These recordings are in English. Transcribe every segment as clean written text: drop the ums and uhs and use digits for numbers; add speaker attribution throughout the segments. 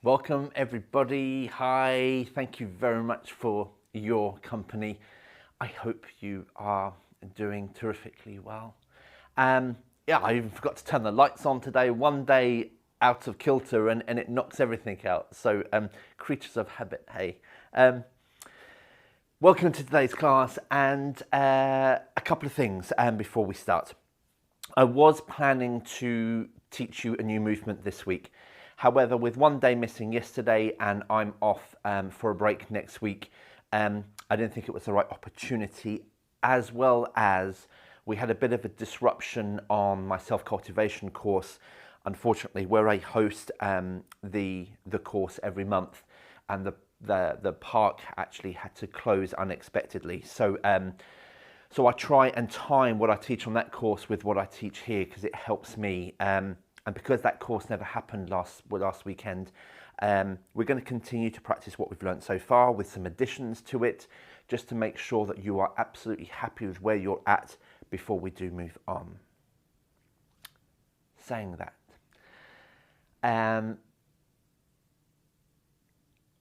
Speaker 1: Welcome everybody. Hi, thank you very much for your company. I hope you are doing terrifically well. Yeah, I even forgot to turn the lights on today. One day out of kilter and it knocks everything out. So creatures of habit, hey. Welcome to today's class and a couple of things before we start. I was planning to teach you a new movement this week. However, with one day missing yesterday and I'm off for a break next week, I didn't think it was the right opportunity, as well as we had a bit of a disruption on my self-cultivation course. Unfortunately, where I host the course every month, and the park actually had to close unexpectedly. So I try and time what I teach on that course with what I teach here because it helps me. And because that course never happened last weekend, we're going to continue to practice what we've learned so far with some additions to it, just to make sure that you are absolutely happy with where you're at before we do move on. Saying that,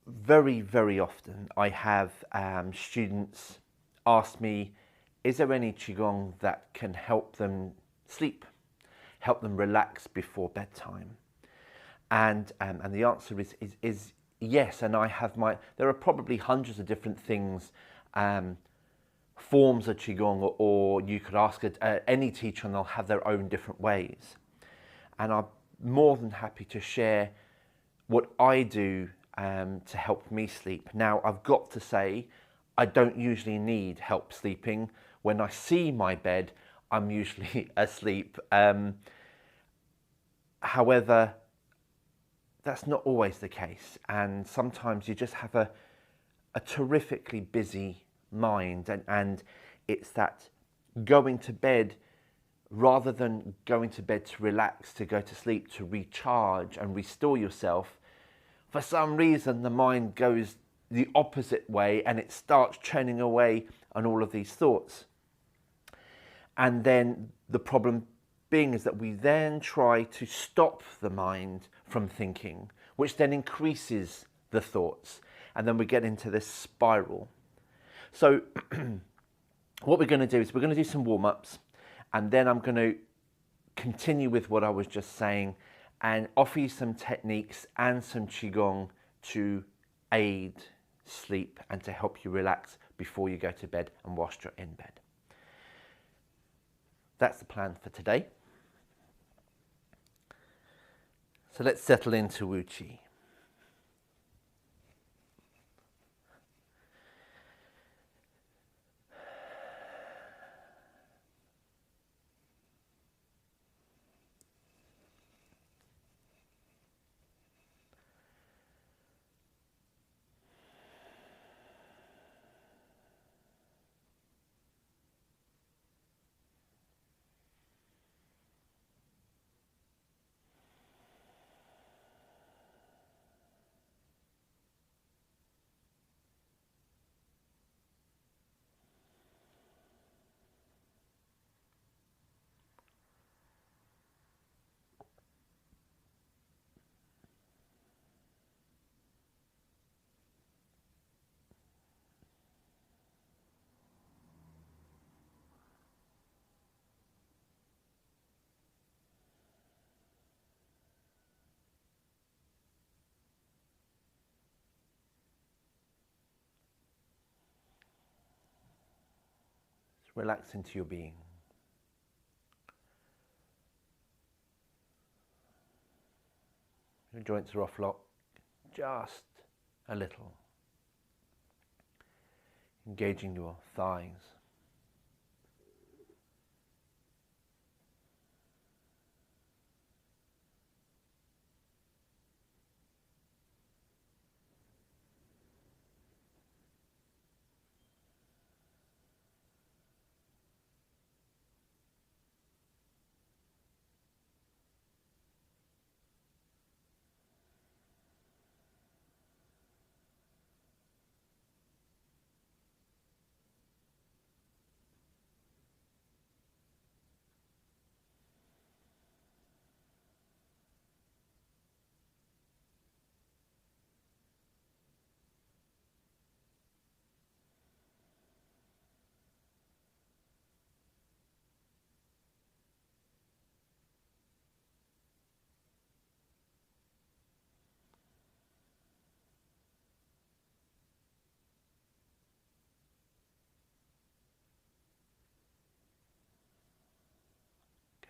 Speaker 1: very often I have students ask me, is there any Qigong that can help them sleep, help them relax before bedtime? And the answer is yes. And I have there are probably hundreds of different things, forms of Qigong, or you could ask any teacher and they'll have their own different ways. And I'm more than happy to share what I do to help me sleep. Now, I've got to say, I don't usually need help sleeping. When I see my bed, I'm usually asleep. However, that's not always the case. And sometimes you just have a terrifically busy mind. And it's that going to bed, rather than going to bed to relax, to go to sleep, to recharge and restore yourself, for some reason the mind goes the opposite way and it starts churning away on all of these thoughts. And then the problem being is that we then try to stop the mind from thinking, which then increases the thoughts, and then we get into this spiral. So what we're going to do is we're going to do some warm-ups, and then I'm going to continue with what I was just saying and offer you some techniques and some Qigong to aid sleep and to help you relax before you go to bed and whilst you're in bed. That's the plan for today. So let's settle into Wu Qi. Relax into your being. Your joints are off lock, just a little. Engaging your thighs.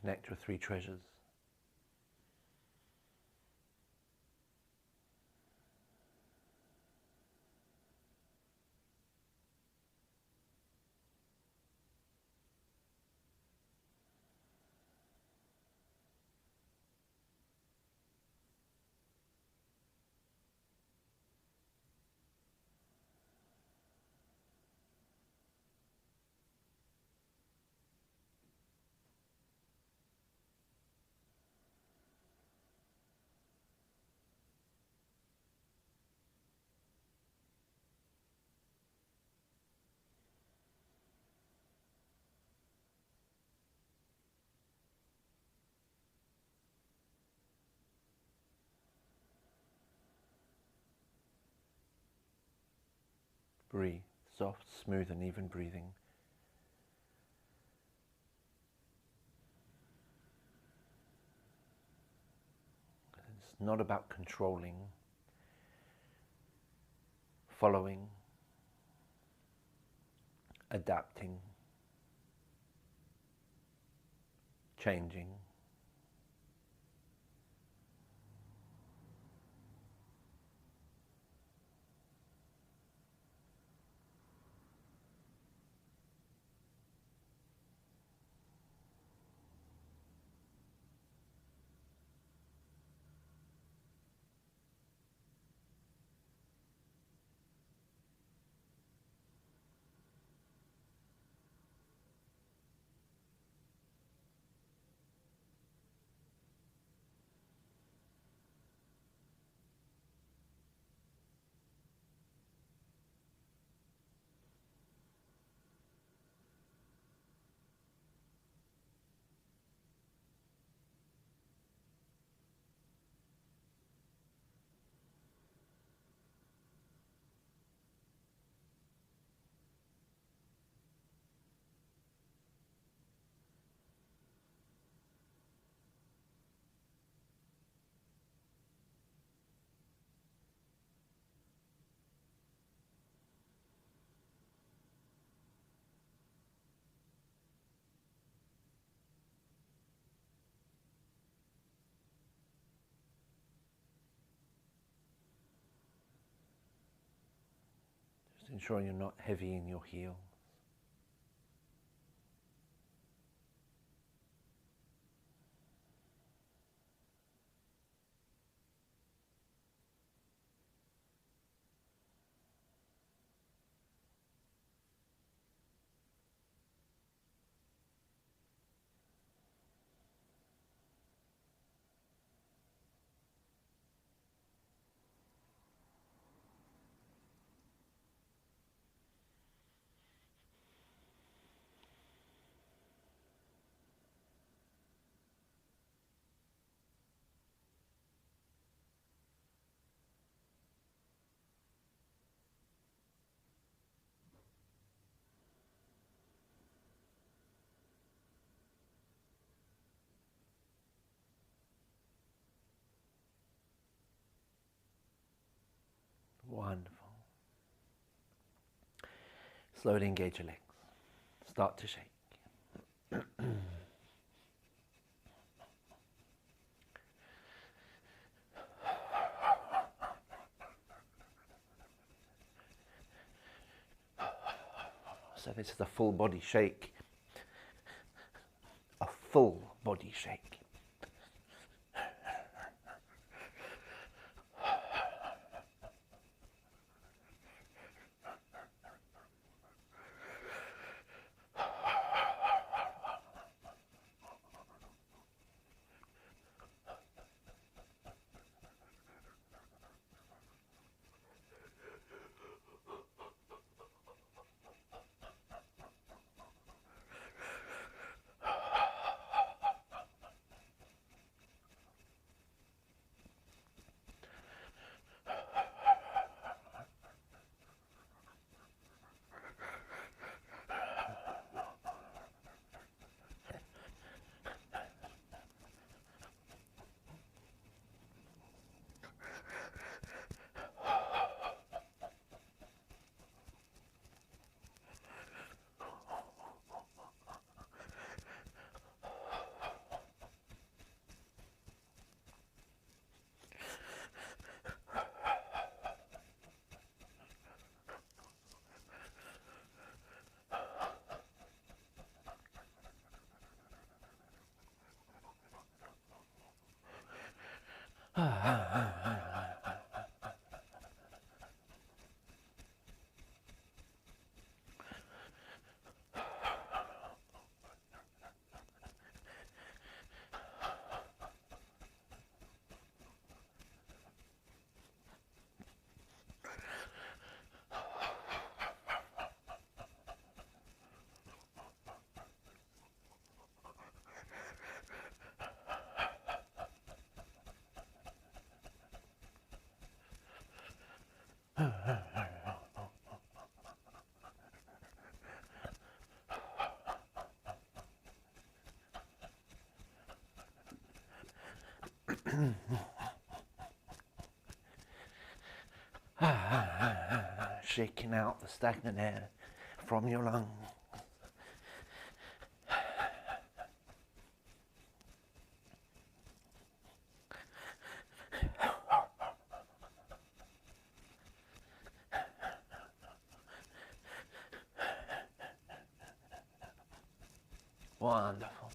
Speaker 1: Connect with three treasures. Breathe, soft, smooth and even breathing. It's not about controlling, following, adapting, changing. Just ensuring you're not heavy in your heels. Wonderful. Slowly engage your legs. Start to shake. So this is a full body shake. A full body shake. Shaking out the stagnant air from your lungs. Wonderful.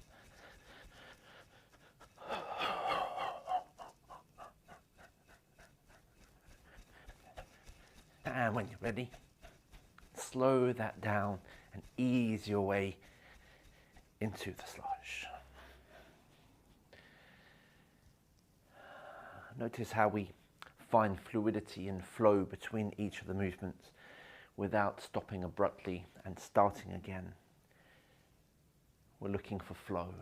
Speaker 1: And when you're ready, slow that down and ease your way into the slush. Notice how we find fluidity and flow between each of the movements without stopping abruptly and starting again. We're looking for flow.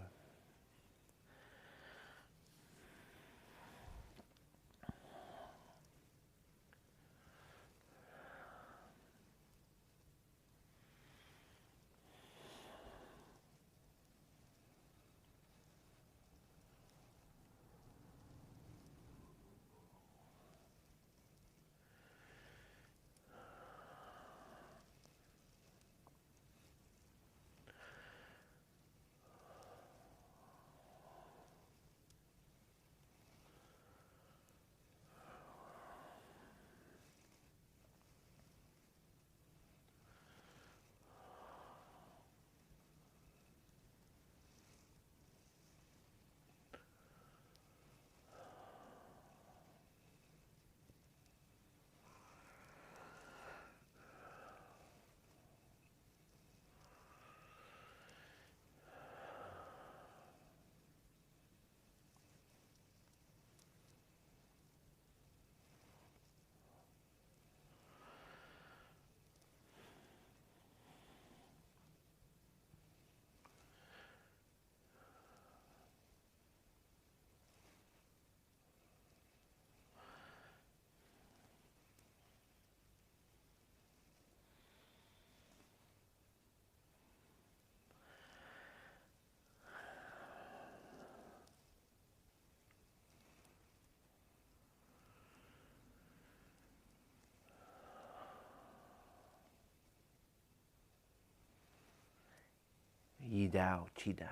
Speaker 1: Yi Dao, Qi Dao.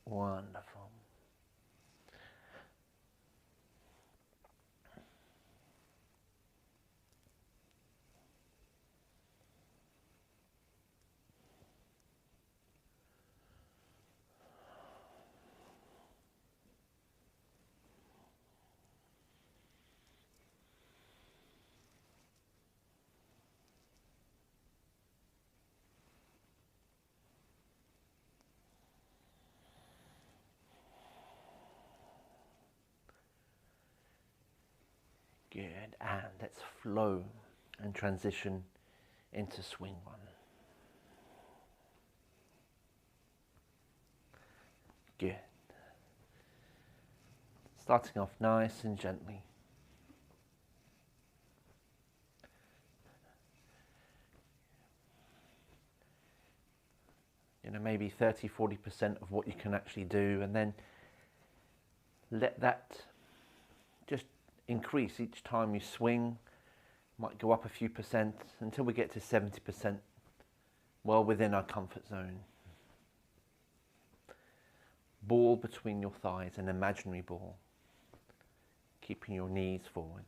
Speaker 1: Wonderful. Good, and let's flow and transition into swing one. Good. Starting off nice and gently. You know, maybe 30–40% of what you can actually do, and then let that just increase each time you swing. Might go up a few percent until we get to 70%, well within our comfort zone. Ball between your thighs, an imaginary ball, keeping your knees forward.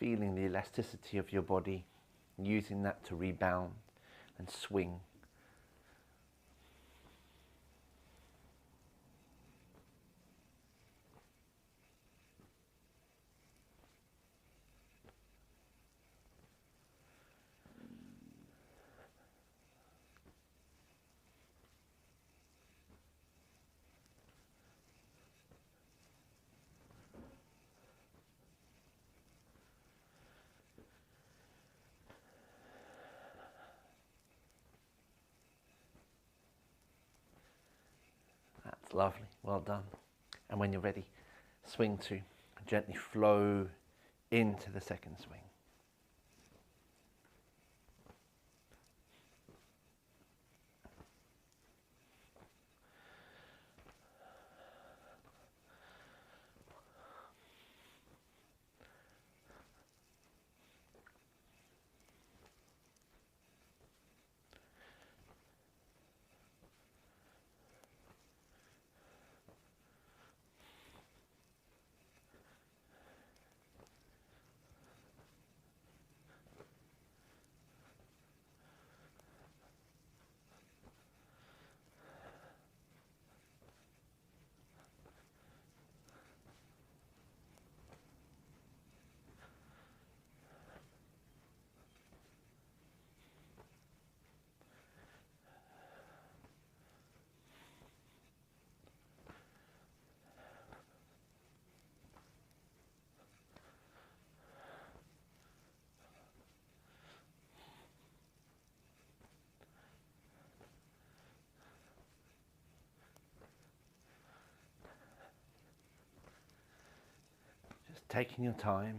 Speaker 1: feeling the elasticity of your body, using that to rebound and swing. That's lovely, well done. And when you're ready, swing two, gently flow into the second swing. Just taking your time.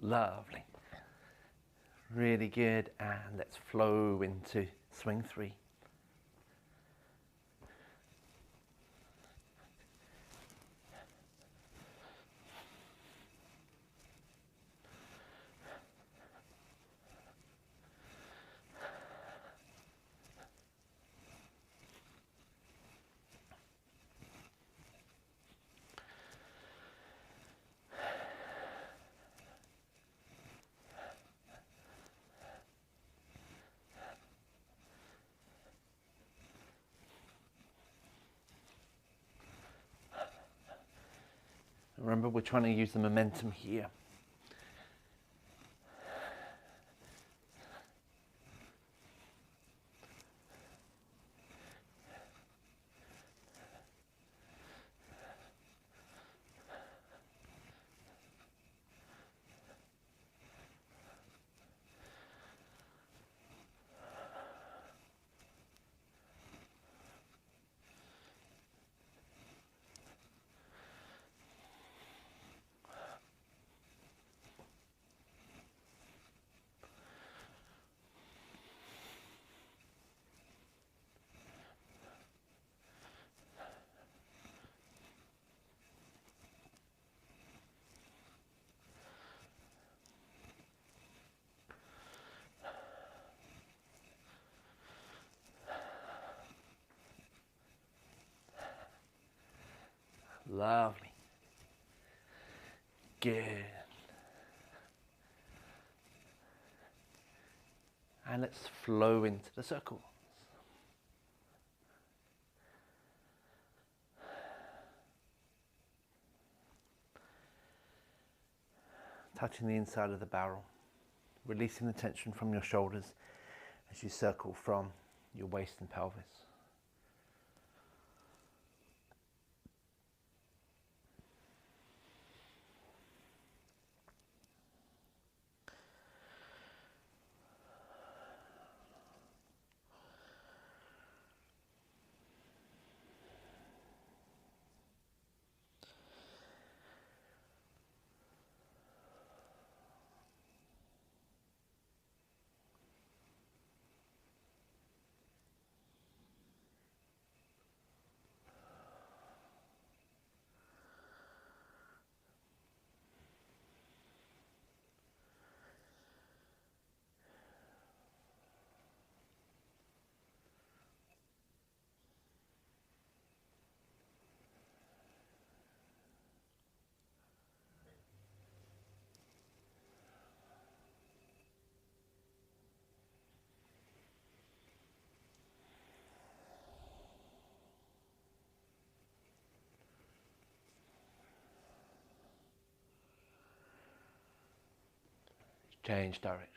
Speaker 1: Lovely. Really good. And let's flow into swing three. Remember, we're trying to use the momentum here. Lovely. Good. And let's flow into the circles. Touching the inside of the barrel, releasing the tension from your shoulders as you circle from your waist and pelvis. Change direction.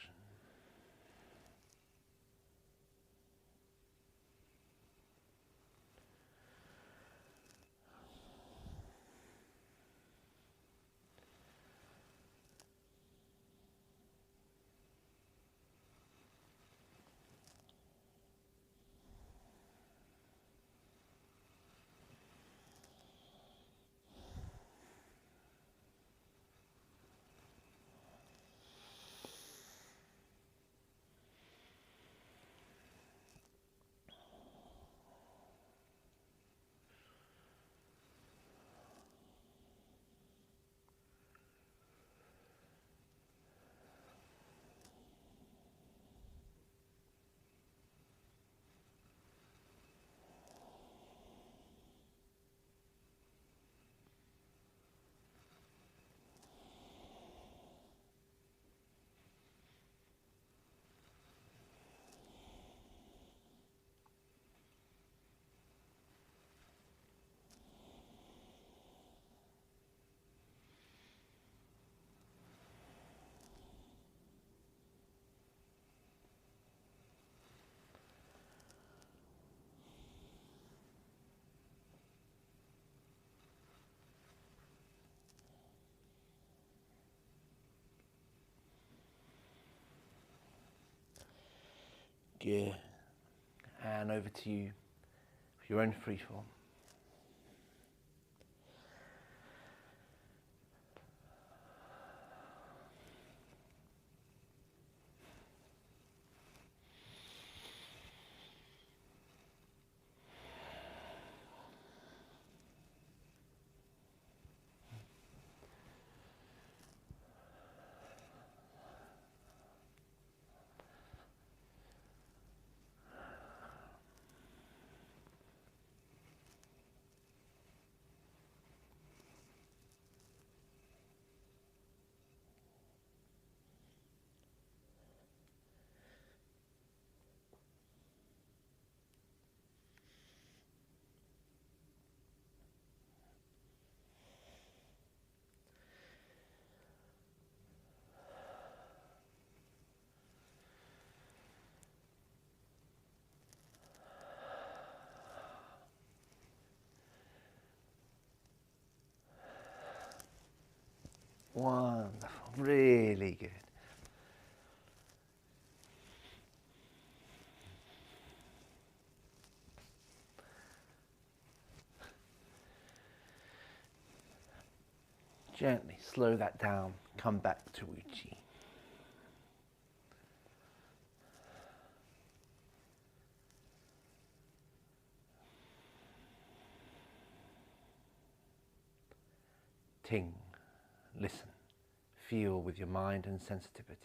Speaker 1: Good. And over to you for your own freeform. Wonderful, really good. Gently slow that down, come back to Uchi. Ting, listen, feel with your mind and sensitivity.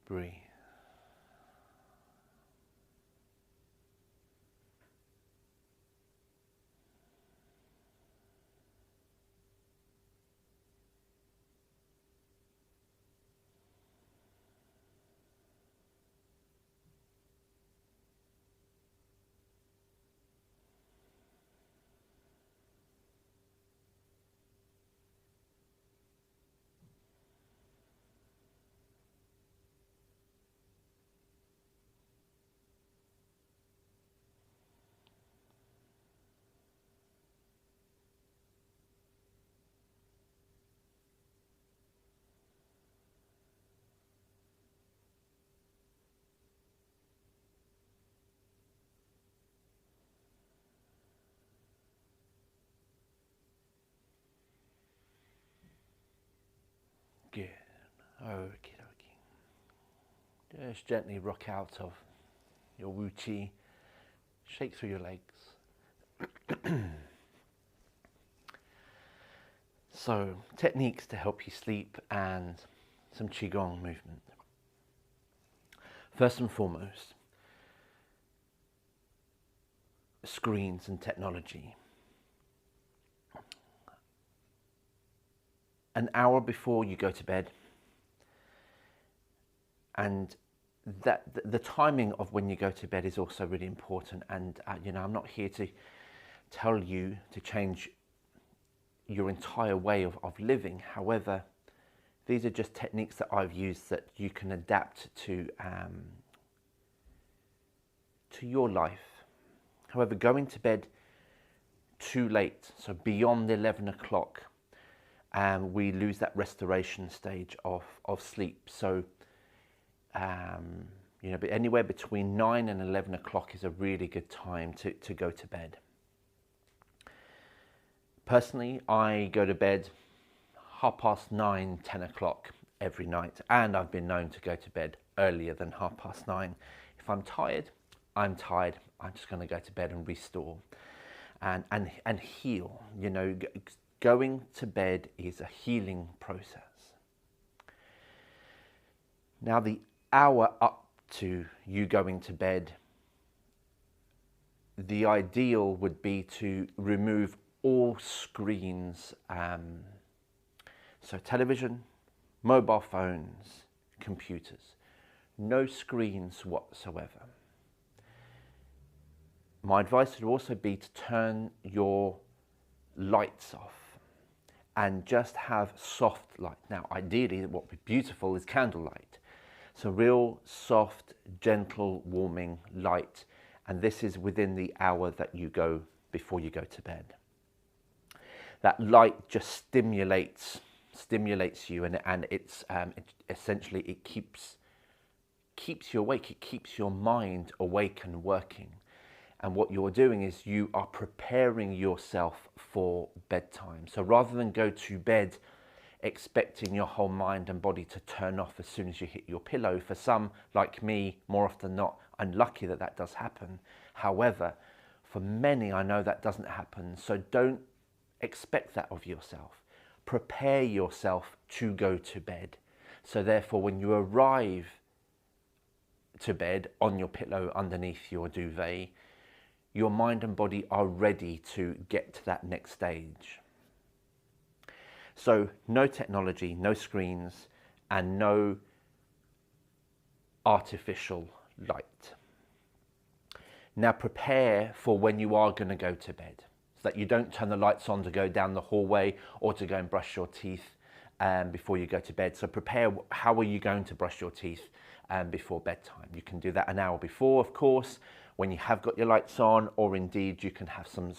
Speaker 1: Breathe. Good. Okie dokie. Just gently rock out of your Wu Chi. Shake through your legs. So, techniques to help you sleep and some Qigong movement. First and foremost, screens and technology. An hour before you go to bed, and that the timing of when you go to bed is also really important. And you know, I'm not here to tell you to change your entire way of living. However, These are just techniques that I've used that you can adapt to your life. However, going to bed too late, so beyond 11 o'clock, we lose that restoration stage of sleep. So, you know, but anywhere between 9 and 11 o'clock is a really good time to go to bed. Personally, I go to bed 9:30, 10 o'clock every night, and I've been known to go to bed earlier than 9:30. If I'm tired, I'm tired. I'm just going to go to bed and restore and heal. You know, going to bed is a healing process. Now, the hour up to you going to bed, the ideal would be to remove all screens, so television, mobile phones, computers, no screens whatsoever. My advice would also be to turn your lights off and just have soft light. Now, ideally, what would be beautiful is candlelight. So real soft, gentle, warming light. And this is within the hour that you go before you go to bed. That light just stimulates you, and it's essentially it keeps you awake. It keeps your mind awake and working. And what you're doing is you are preparing yourself for bedtime. So rather than go to bed expecting your whole mind and body to turn off as soon as you hit your pillow, for some, like me, more often than not, I'm lucky that that does happen. However, for many, I know that doesn't happen. So don't expect that of yourself. Prepare yourself to go to bed. So therefore, when you arrive to bed on your pillow underneath your duvet, your mind and body are ready to get to that next stage. So no technology, no screens, and no artificial light. Now prepare for when you are going to go to bed, so that you don't turn the lights on to go down the hallway or to go and brush your teeth before you go to bed. So prepare, how are you going to brush your teeth before bedtime? You can do that an hour before, of course, when you have got your lights on, or indeed you can have some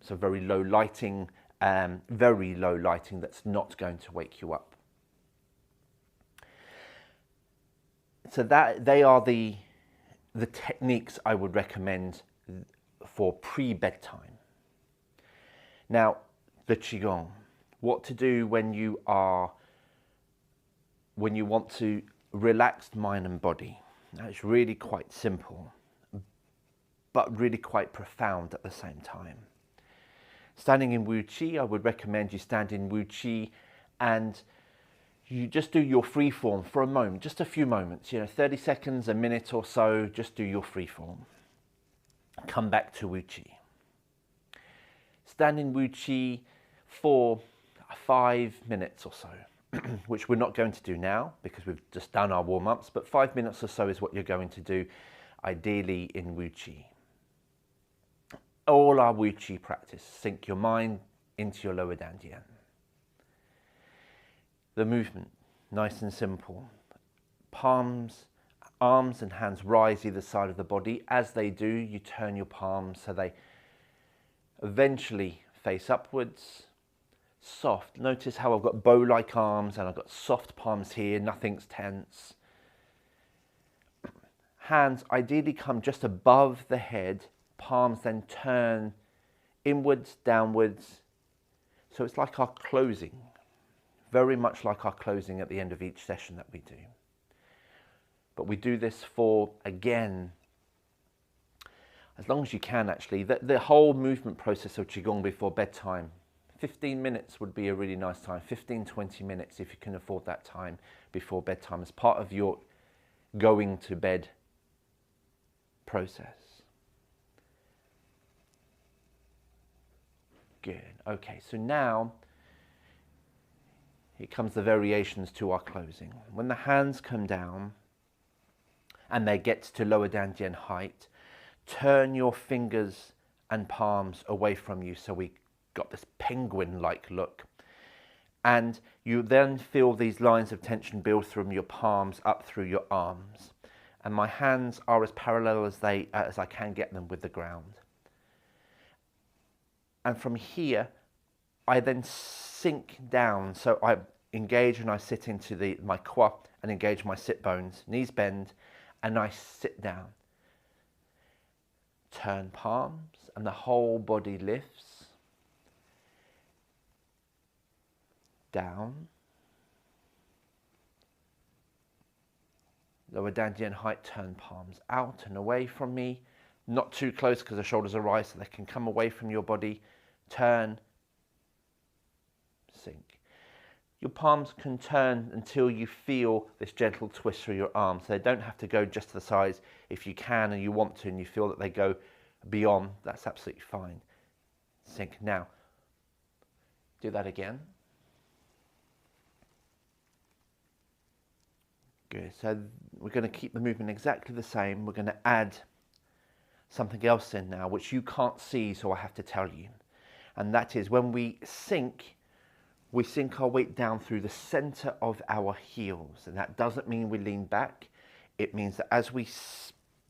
Speaker 1: very low lighting that's not going to wake you up. So that they are the techniques I would recommend for pre-bedtime. Now, the Qigong, what to do when you want to relax mind and body. Now, it's really quite simple, but really quite profound at the same time. Standing in Wu Qi, I would recommend you stand in Wu Qi and you just do your free form for a moment, just a few moments, 30 seconds, a minute or so, just do your free form. Come back to Wu Qi. Stand in Wu Qi for 5 minutes or so, which we're not going to do now because we've just done our warm-ups, but 5 minutes or so is what you're going to do, ideally in Wu Qi. All our Wu Qi practice, sink your mind into your lower dantian. The movement, nice and simple. Palms, arms and hands rise either side of the body. As they do, you turn your palms so they eventually face upwards. Soft. Notice how I've got bow-like arms and I've got soft palms here, nothing's tense. Hands ideally come just above the head, palms then turn inwards, downwards. So it's like our closing, very much like our closing at the end of each session that we do. But we do this for, again, as long as you can actually, the whole movement process of Qigong before bedtime, 15 minutes would be a really nice time, 15, 20 minutes if you can afford that time before bedtime as part of your going to bed process. Good, okay, so now here comes the variations to our closing. When the hands come down and they get to lower dantian height, turn your fingers and palms away from you so we got this penguin-like look, And you then feel these lines of tension build from your palms up through your arms. And my hands are as parallel as I can get them with the ground. And from here, I then sink down. So I engage and I sit into my quad and engage my sit bones, knees bend, and I sit down. Turn palms and the whole body lifts. Down. Lower Dantian height, turn palms out and away from me. Not too close because the shoulders are rise, so they can come away from your body. Turn, sink. Your palms can turn until you feel this gentle twist through your arms. They don't have to go just to the sides. If you can and you want to and you feel that they go beyond, that's absolutely fine. Sink. Now, do that again. Good. So we're going to keep the movement exactly the same. We're going to add something else in now, which you can't see, so I have to tell you. And that is when we sink our weight down through the center of our heels. And that doesn't mean we lean back. It means that as we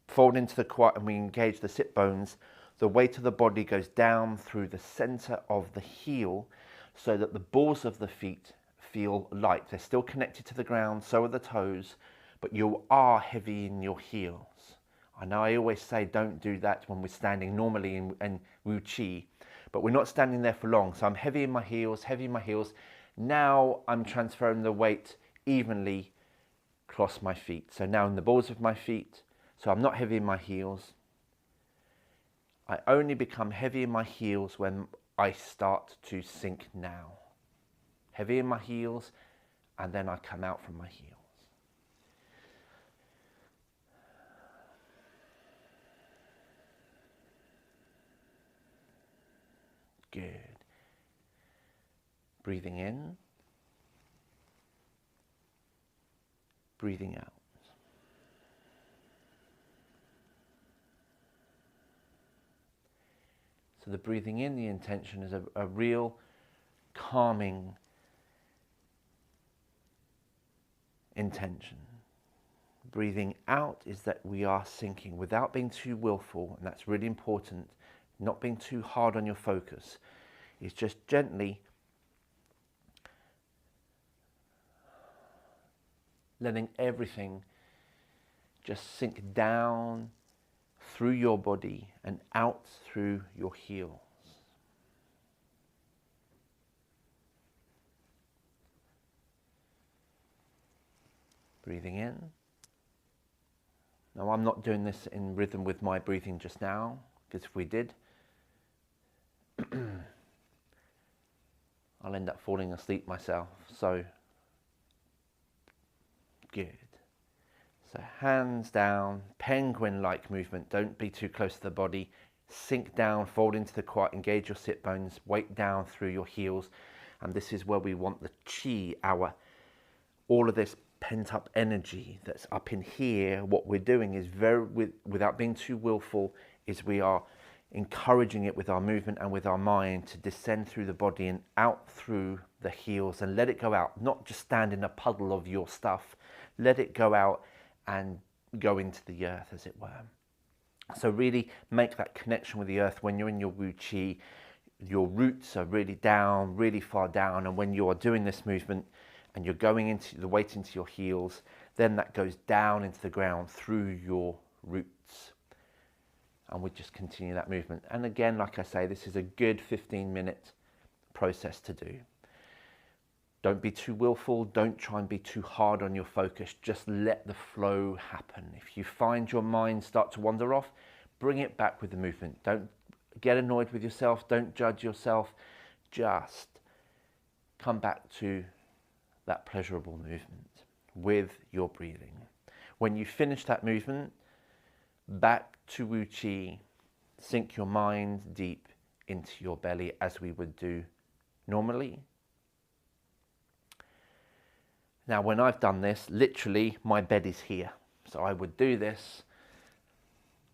Speaker 1: fold into the quad and we engage the sit bones, the weight of the body goes down through the center of the heel so that the balls of the feet feel light. They're still connected to the ground, so are the toes, but you are heavy in your heels. I know I always say don't do that when we're standing normally in Wu Chi, but we're not standing there for long. So I'm heavy in my heels, heavy in my heels. Now I'm transferring the weight evenly across my feet. So now in the balls of my feet, so I'm not heavy in my heels. I only become heavy in my heels when I start to sink now. Heavy in my heels, and then I come out from my heels. Good. Breathing in, breathing out. So the breathing in, the intention is a real calming intention. Breathing out is that we are sinking without being too willful, and that's really important. Not being too hard on your focus. It's just gently letting everything just sink down through your body and out through your heels. Breathing in. Now I'm not doing this in rhythm with my breathing just now, because if we did, I'll end up falling asleep myself. So, good. So hands down, penguin-like movement. Don't be too close to the body. Sink down, fold into the quad, engage your sit bones, weight down through your heels. And this is where we want the chi, all of this pent-up energy that's up in here. What we're doing is without being too willful, is we are encouraging it with our movement and with our mind to descend through the body and out through the heels and let it go out. Not just stand in a puddle of your stuff. Let it go out and go into the earth, as it were. So really make that connection with the earth when you're in your Wu Chi. Your roots are really down, really far down, and when you are doing this movement and you're going into the weight into your heels, then that goes down into the ground through your roots. And we just continue that movement. And again, like I say, this is a good 15-minute process to do. Don't be too willful. Don't try and be too hard on your focus. Just let the flow happen. If you find your mind start to wander off, bring it back with the movement. Don't get annoyed with yourself. Don't judge yourself. Just come back to that pleasurable movement with your breathing. When you finish that movement, back to Wu Chi, sink your mind deep into your belly as we would do normally. Now, when I've done this, literally my bed is here. So I would do this,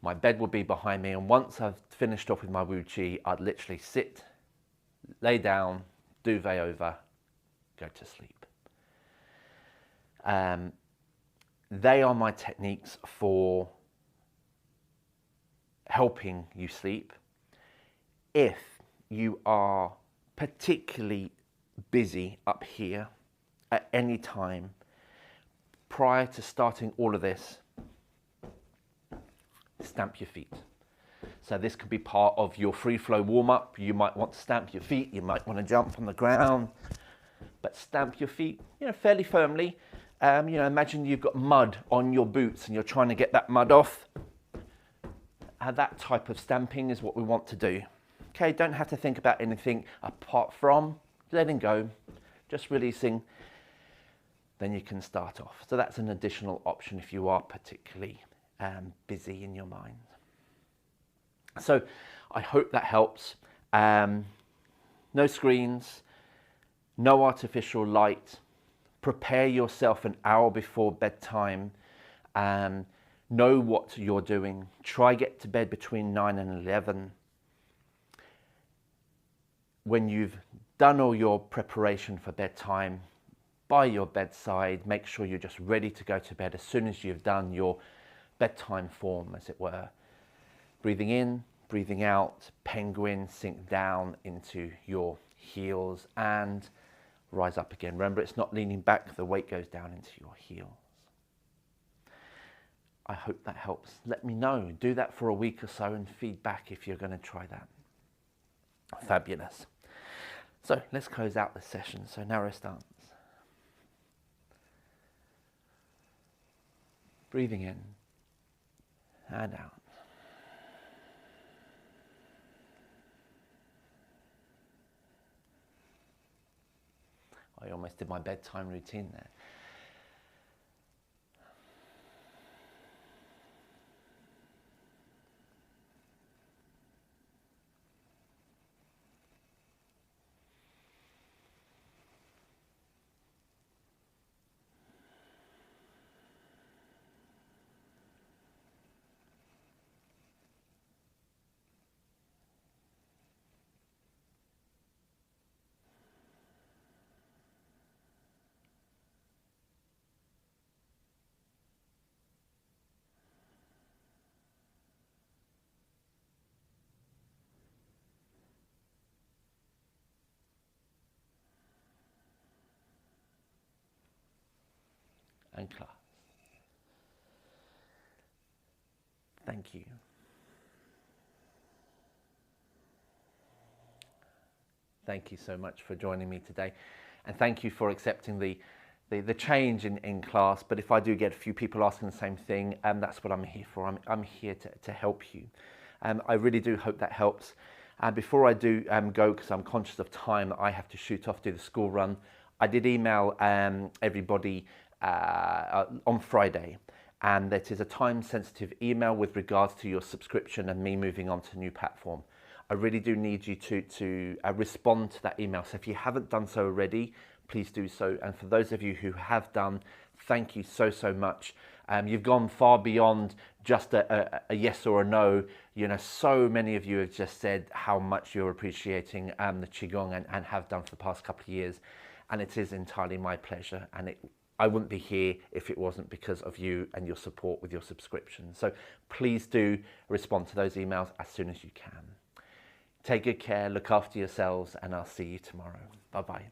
Speaker 1: my bed would be behind me, and once I've finished off with my Wu Chi, I'd literally sit, lay down, duvet over, go to sleep. They are my techniques for helping you sleep. If you are particularly busy up here at any time prior to starting all of this, stamp your feet. So this could be part of your free flow warm up. You might want to stamp your feet, you might want to jump on the ground, but stamp your feet, fairly firmly. Imagine you've got mud on your boots and you're trying to get that mud off. That type of stamping is what we want to do. Okay, don't have to think about anything apart from letting go, just releasing. Then you can start off. So that's an additional option if you are particularly busy in your mind. So I hope that helps. No screens, no artificial light. Prepare yourself an hour before bedtime. Know what you're doing. Try get to bed between 9 and 11. When you've done all your preparation for bedtime, by your bedside, make sure you're just ready to go to bed as soon as you've done your bedtime form, as it were. Breathing in, breathing out, penguin, sink down into your heels and rise up again. Remember, it's not leaning back, the weight goes down into your heels. I hope that helps. Let me know. Do that for a week or so and feedback if you're going to try that. Fabulous. So let's close out the session. So narrow stance. Breathing in and out. I almost did my bedtime routine there. And class. Thank you. Thank you so much for joining me today. And thank you for accepting the change in class. But if I do get a few people asking the same thing, that's what I'm here for. I'm here to help you. I really do hope that helps. Before I do go, because I'm conscious of time, I have to shoot off, do the school run. I did email everybody on Friday, and that is a time-sensitive email with regards to your subscription and me moving on to a new platform. I really do need you to respond to that email. So if you haven't done so already, please do so. And for those of you who have done, thank you so much. You've gone far beyond just a yes or a no. So many of you have just said how much you're appreciating the Qigong and have done for the past couple of years. And it is entirely my pleasure. And I wouldn't be here if it wasn't because of you and your support with your subscription. So please do respond to those emails as soon as you can. Take good care, look after yourselves, and I'll see you tomorrow. Bye-bye.